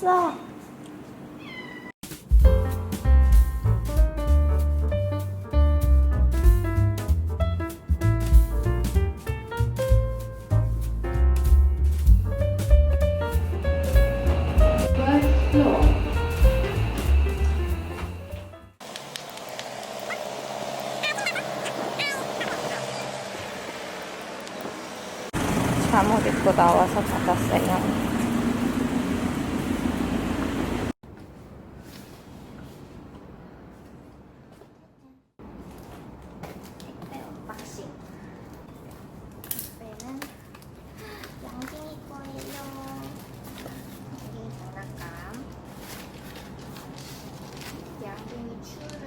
왔어. 잠옷 입고 나와서 받았어요. 택배 언박싱. 택배는 양갱이 거예요. 양갱이 장난감. 양갱이 추르.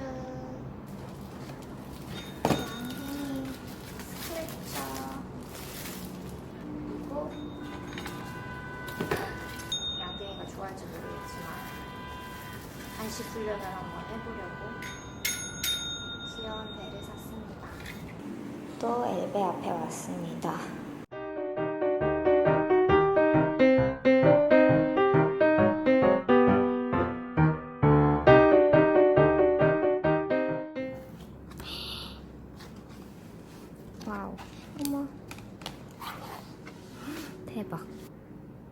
양갱이 스트레처. 그리고 양갱이가 좋아할지 모르겠지만 간식 훈련을 한번 해보려고 귀여운 배를 샀습니다. 또 엘베 앞에 왔습니다. 와우, 어머, 대박.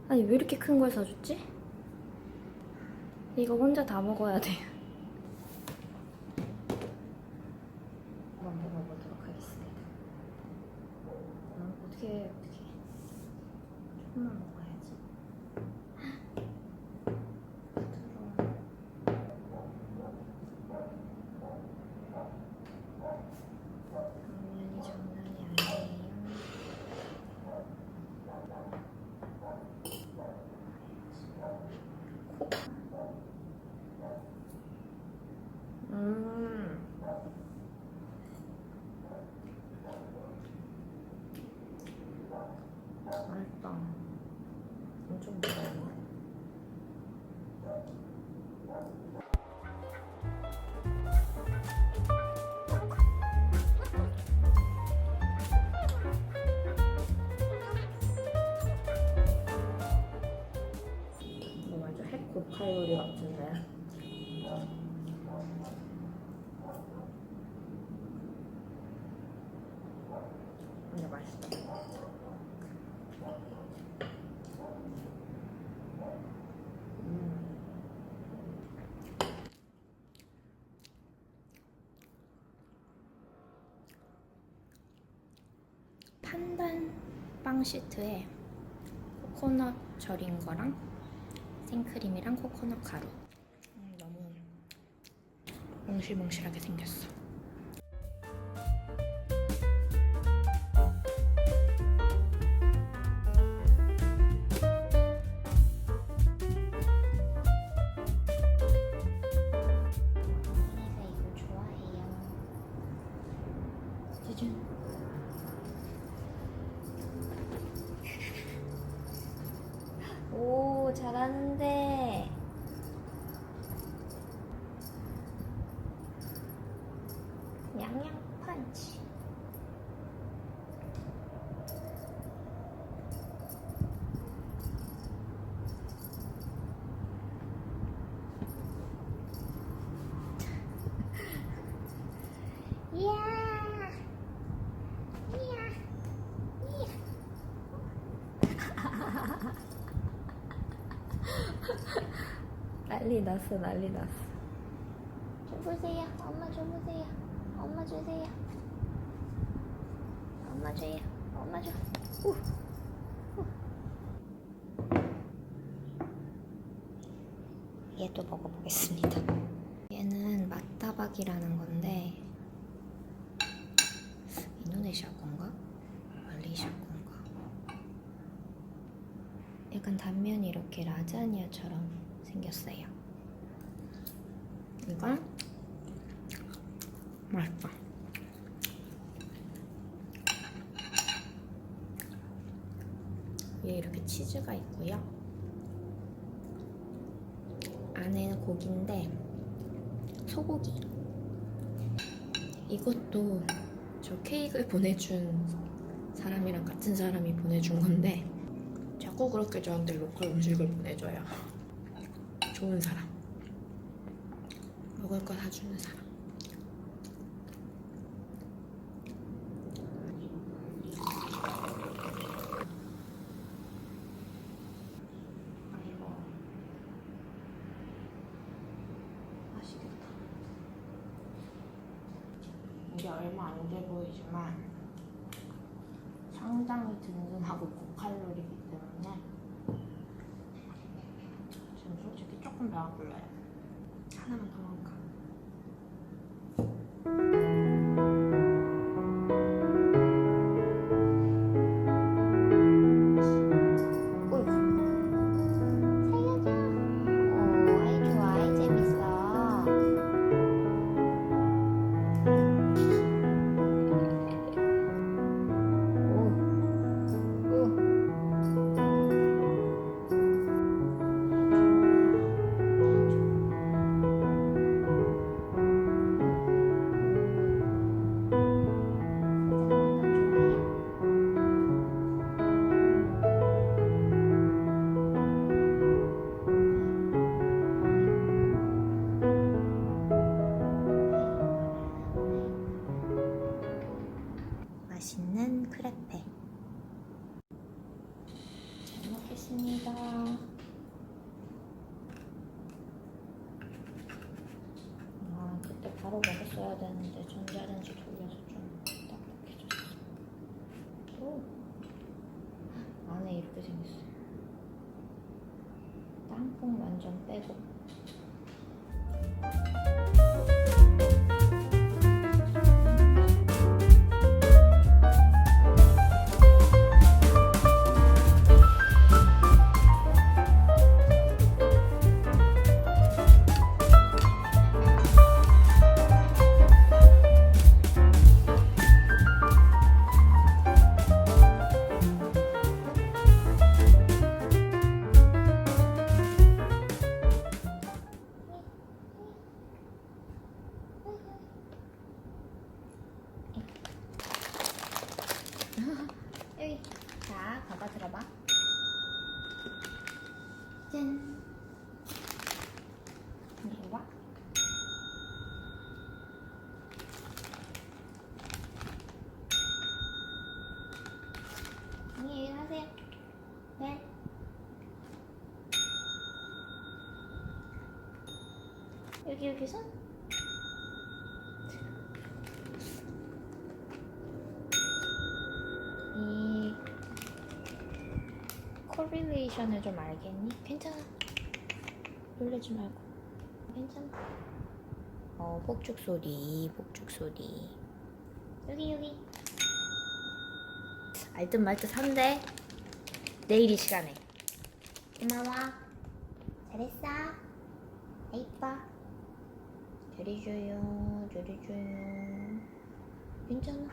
아니 왜 이렇게 큰 걸 사줬지? 이거 혼자 다 먹어야 돼요. 한번 먹어보도록 하겠습니다. 어떻게 조금만 먹어야지. 당면이 장난이 아니에요. 맛있다. 엄청 무거워. 이거 완전 핵 고칼로리 같은데. 근데 맛있다. 판단 빵 시트에 코코넛 절인 거랑 생크림이랑 코코넛 가루. 너무 몽실몽실하게 생겼어. 이거 좋아해요. 짜잔. 오, 잘하는데. 양양 펀치. 이야. 이야. 이야. 난리 났어, 난리 났어. 좀 보세요. 엄마 좀 보세요. 엄마 주세요. 엄마 줘요. 엄마 줘. 우. 우. 얘도 먹어보겠습니다. 얘는 맛다박이라는 건데 인도네시아 건가? 말레이시아 건가? 약간 단면이 이렇게 라자냐처럼 생겼어요. 이건 맛있다. 위에 이렇게 치즈가 있고요. 안에는 고기인데 소고기. 이것도 저 케이크를 보내준 사람이랑 같은 사람이 보내준 건데 자꾸 그렇게 저한테 로컬 음식을 보내줘요. 좋은 사람. 먹을 거 사주는 사람. 아이고, 맛있겠다. 이게 얼마 안 돼 보이지만 상당히 든든하고 고칼로리이기 때문에 지금 솔직히 조금 배가 불러요. 하나만 더 먹을까? 살려줘. 오, 아이 좋아, 아이 재밌어. 맛있는 크레페. 잘 먹겠습니다. 아, 그때 바로 먹었어야 되는데 전자레인지 돌려서 좀 딱딱해졌어. 오, 안에 이렇게 생겼어. 땅콩 완전 빼고. 여기. 자, 봐봐, 들어봐. 짠. 이리 와. 여기 하세요. 네. 여기 손. 이 코릴레이션을 좀 알겠니? 괜찮아. 놀라지 말고. 괜찮아. 폭죽 소리, 폭죽 소리. 여기. 알듯 말듯 한데 내일 이 시간에. 고마워. 잘했어. 이뻐. 잘해줘요. 괜찮아.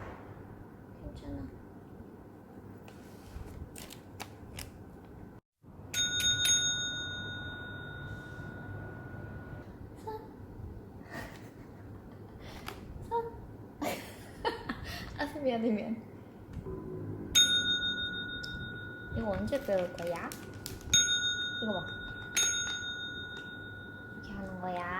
미안. 이거 언제 배울 거야? 이거 봐. 이렇게 하는 거야.